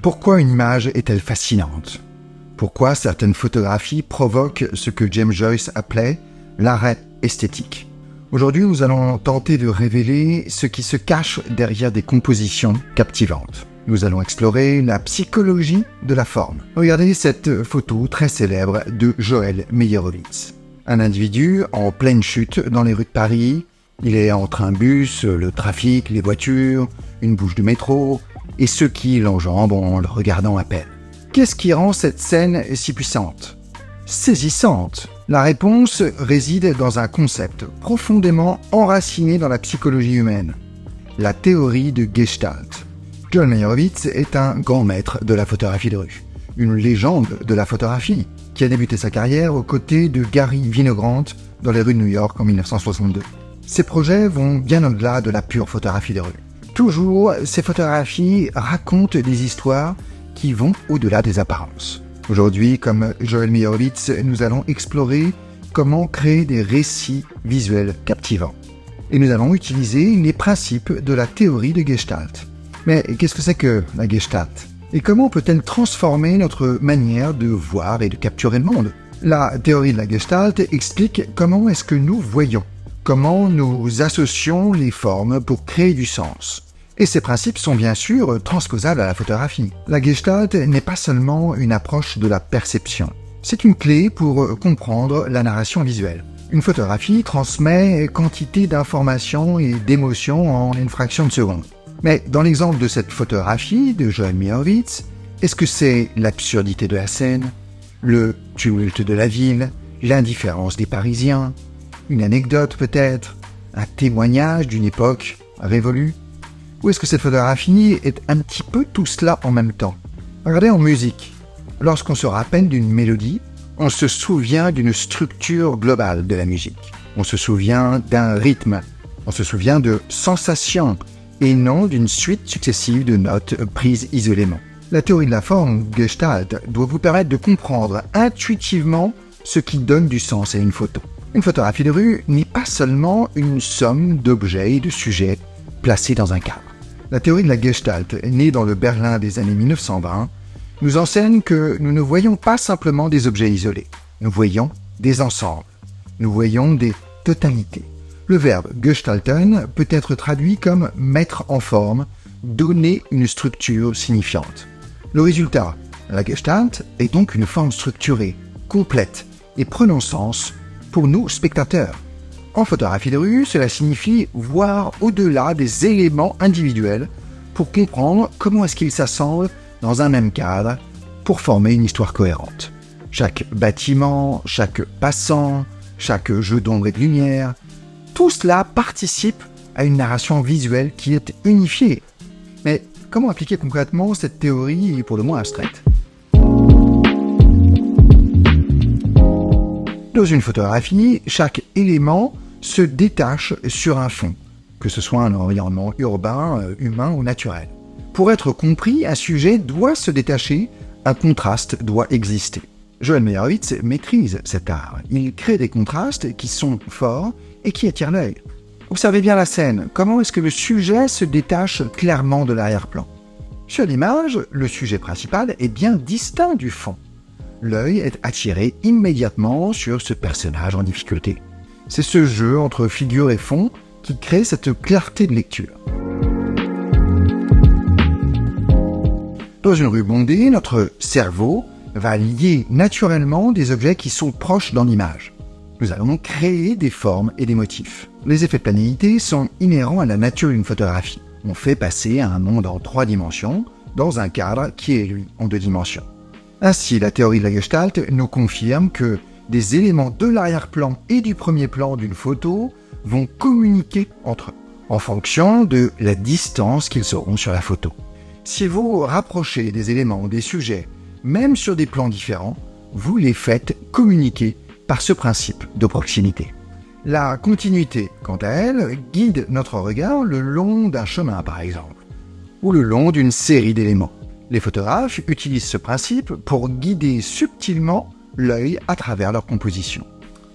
Pourquoi une image est-elle fascinante? Pourquoi certaines photographies provoquent ce que James Joyce appelait l'arrêt esthétique? Aujourd'hui, nous allons tenter de révéler ce qui se cache derrière des compositions captivantes. Nous allons explorer la psychologie de la forme. Regardez cette photo très célèbre de Joël Meyerowitz. Un individu en pleine chute dans les rues de Paris. Il est entre un bus, le trafic, les voitures, une bouche de métro, et ceux qui l'enjambent en le regardant à peine. Qu'est-ce qui rend cette scène si puissante? Saisissante. La réponse réside dans un concept profondément enraciné dans la psychologie humaine, la théorie de Gestalt. Joël Meyerowitz est un grand maître de la photographie de rue, une légende de la photographie, qui a débuté sa carrière aux côtés de Gary Winogrand dans les rues de New York en 1962. Ses projets vont bien au-delà de la pure photographie de rue. Toujours, ces photographies racontent des histoires qui vont au-delà des apparences. Aujourd'hui, comme Joël Meyerowitz, nous allons explorer comment créer des récits visuels captivants. Et nous allons utiliser les principes de la théorie de Gestalt. Mais qu'est-ce que c'est que la Gestalt? Et comment peut-elle transformer notre manière de voir et de capturer le monde? La théorie de la Gestalt explique comment est-ce que nous voyons, comment nous associons les formes pour créer du sens. Et ces principes sont bien sûr transposables à la photographie. La Gestalt n'est pas seulement une approche de la perception. C'est une clé pour comprendre la narration visuelle. Une photographie transmet quantité d'informations et d'émotions en une fraction de seconde. Mais dans l'exemple de cette photographie de Joël Meyerowitz, est-ce que c'est l'absurdité de la scène, le tumulte de la ville, l'indifférence des Parisiens, une anecdote peut-être, un témoignage d'une époque révolue? Ou est-ce que cette photographie est un petit peu tout cela en même temps? Regardez en musique. Lorsqu'on se rappelle d'une mélodie, on se souvient d'une structure globale de la musique. On se souvient d'un rythme. On se souvient de sensations et non d'une suite successive de notes prises isolément. La théorie de la forme, Gestalt, doit vous permettre de comprendre intuitivement ce qui donne du sens à une photo. Une photographie de rue n'est pas seulement une somme d'objets et de sujets placés dans un cadre. La théorie de la Gestalt, née dans le Berlin des années 1920, nous enseigne que nous ne voyons pas simplement des objets isolés. Nous voyons des ensembles. Nous voyons des totalités. Le verbe gestalten peut être traduit comme mettre en forme, donner une structure signifiante. Le résultat, la Gestalt, est donc une forme structurée, complète et prenant sens pour nous spectateurs. En photographie de rue, cela signifie voir au-delà des éléments individuels pour comprendre comment est-ce qu'ils s'assemblent dans un même cadre pour former une histoire cohérente. Chaque bâtiment, chaque passant, chaque jeu d'ombre et de lumière, tout cela participe à une narration visuelle qui est unifiée. Mais comment appliquer concrètement cette théorie pour le moins abstraite? Dans une photographie, chaque élément se détache sur un fond, que ce soit un environnement urbain, humain ou naturel. Pour être compris, un sujet doit se détacher, un contraste doit exister. Joël Meyerowitz maîtrise cet art. Il crée des contrastes qui sont forts et qui attirent l'œil. Observez bien la scène. Comment est-ce que le sujet se détache clairement de l'arrière-plan? Sur l'image, le sujet principal est bien distinct du fond. L'œil est attiré immédiatement sur ce personnage en difficulté. C'est ce jeu entre figure et fond qui crée cette clarté de lecture. Dans une rue bondée, notre cerveau va lier naturellement des objets qui sont proches dans l'image. Nous allons donc créer des formes et des motifs. Les effets de planéité sont inhérents à la nature d'une photographie. On fait passer un monde en 3 dimensions dans un cadre qui est, lui, en 2 dimensions. Ainsi, la théorie de la Gestalt nous confirme que des éléments de l'arrière-plan et du premier plan d'une photo vont communiquer entre eux, en fonction de la distance qu'ils seront sur la photo. Si vous rapprochez des éléments, des sujets, même sur des plans différents, vous les faites communiquer par ce principe de proximité. La continuité, quant à elle, guide notre regard le long d'un chemin, par exemple, ou le long d'une série d'éléments. Les photographes utilisent ce principe pour guider subtilement l'œil à travers leur composition.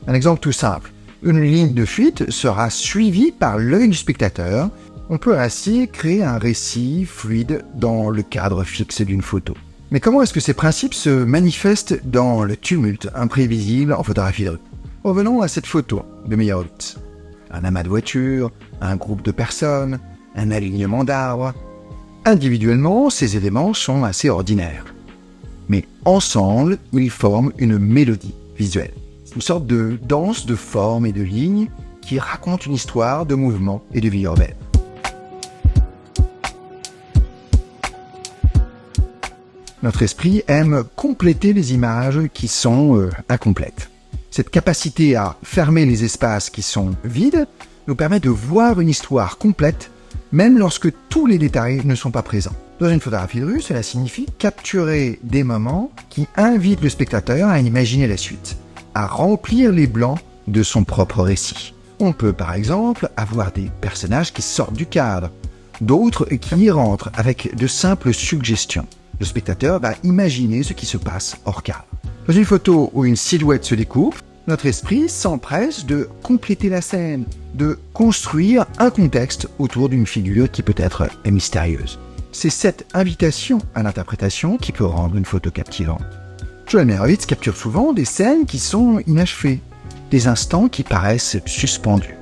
Un exemple tout simple. Une ligne de fuite sera suivie par l'œil du spectateur On peut ainsi créer un récit fluide dans le cadre fixe d'une photo. Mais comment est-ce que ces principes se manifestent dans le tumulte imprévisible en photographie de rue? Revenons à cette photo de Meyerowitz. Un amas de voitures, un groupe de personnes, un alignement d'arbres. Individuellement, ces éléments sont assez ordinaires. Mais ensemble, ils forment une mélodie visuelle. C'est une sorte de danse de formes et de lignes qui raconte une histoire de mouvement et de vie urbaine. Notre esprit aime compléter les images qui sont incomplètes. Cette capacité à fermer les espaces qui sont vides nous permet de voir une histoire complète, même lorsque tous les détails ne sont pas présents. Dans une photographie de rue, cela signifie capturer des moments qui invitent le spectateur à imaginer la suite, à remplir les blancs de son propre récit. On peut par exemple avoir des personnages qui sortent du cadre, d'autres qui y rentrent avec de simples suggestions. Le spectateur va imaginer ce qui se passe hors cadre. Dans une photo où une silhouette se découpe, notre esprit s'empresse de compléter la scène, de construire un contexte autour d'une figure qui peut-être est mystérieuse. C'est cette invitation à l'interprétation qui peut rendre une photo captivante. Joel Meyerowitz capture souvent des scènes qui sont inachevées, des instants qui paraissent suspendus.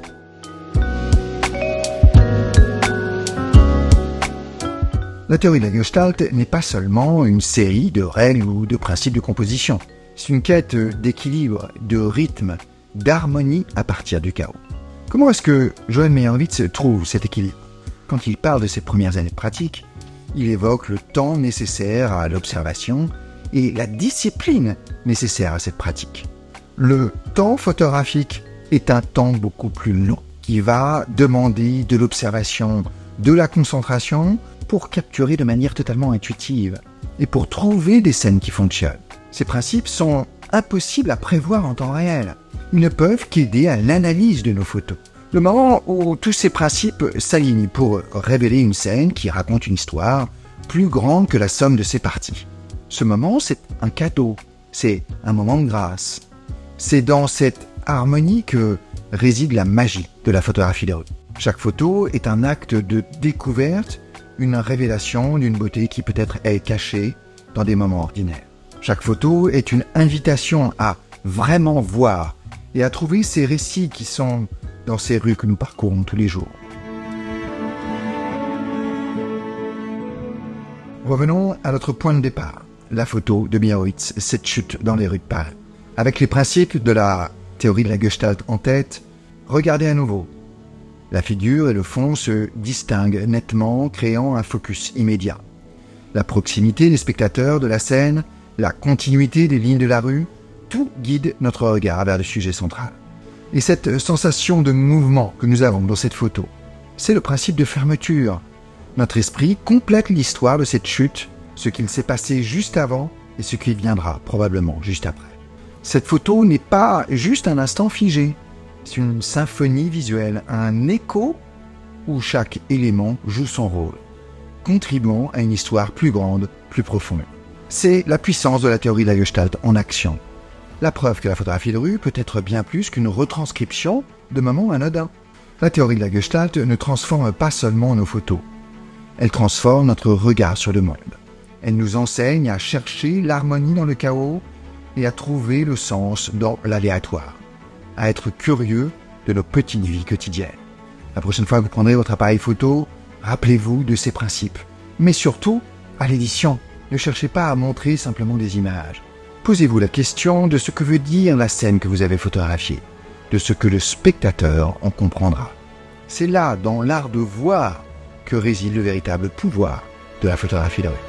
La théorie de la Gestalt n'est pas seulement une série de règles ou de principes de composition. C'est une quête d'équilibre, de rythme, d'harmonie à partir du chaos. Comment est-ce que Joel Meyerowitz trouve cet équilibre? Quand il parle de ses premières années de pratique, il évoque le temps nécessaire à l'observation et la discipline nécessaire à cette pratique. Le temps photographique est un temps beaucoup plus long, qui va demander de l'observation, de la concentration, pour capturer de manière totalement intuitive et pour trouver des scènes qui fonctionnent. Ces principes sont impossibles à prévoir en temps réel. Ils ne peuvent qu'aider à l'analyse de nos photos. Le moment où tous ces principes s'alignent pour révéler une scène qui raconte une histoire plus grande que la somme de ses parties. Ce moment, c'est un cadeau, c'est un moment de grâce. C'est dans cette harmonie que réside la magie de la photographie de rue. Chaque photo est un acte de découverte, une révélation d'une beauté qui peut-être est cachée dans des moments ordinaires. Chaque photo est une invitation à vraiment voir et à trouver ces récits qui sont dans ces rues que nous parcourons tous les jours. Revenons à notre point de départ, la photo de Meyerowitz, cette chute dans les rues de Paris. Avec les principes de la théorie de la Gestalt en tête, regardez à nouveau. La figure et le fond se distinguent nettement, créant un focus immédiat. La proximité des spectateurs de la scène, la continuité des lignes de la rue, tout guide notre regard vers le sujet central. Et cette sensation de mouvement que nous avons dans cette photo, c'est le principe de fermeture. Notre esprit complète l'histoire de cette chute, ce qu'il s'est passé juste avant et ce qui viendra probablement juste après. Cette photo n'est pas juste un instant figé. C'est une symphonie visuelle, un écho où chaque élément joue son rôle, contribuant à une histoire plus grande, plus profonde. C'est la puissance de la théorie de la Gestalt en action. La preuve que la photographie de rue peut être bien plus qu'une retranscription de moments anodins. La théorie de la Gestalt ne transforme pas seulement nos photos. Elle transforme notre regard sur le monde. Elle nous enseigne à chercher l'harmonie dans le chaos et à trouver le sens dans l'aléatoire, à être curieux de nos petites vies quotidiennes. La prochaine fois que vous prendrez votre appareil photo, rappelez-vous de ces principes. Mais surtout, à l'édition, ne cherchez pas à montrer simplement des images. Posez-vous la question de ce que veut dire la scène que vous avez photographiée, de ce que le spectateur en comprendra. C'est là, dans l'art de voir, que réside le véritable pouvoir de la photographie de rue.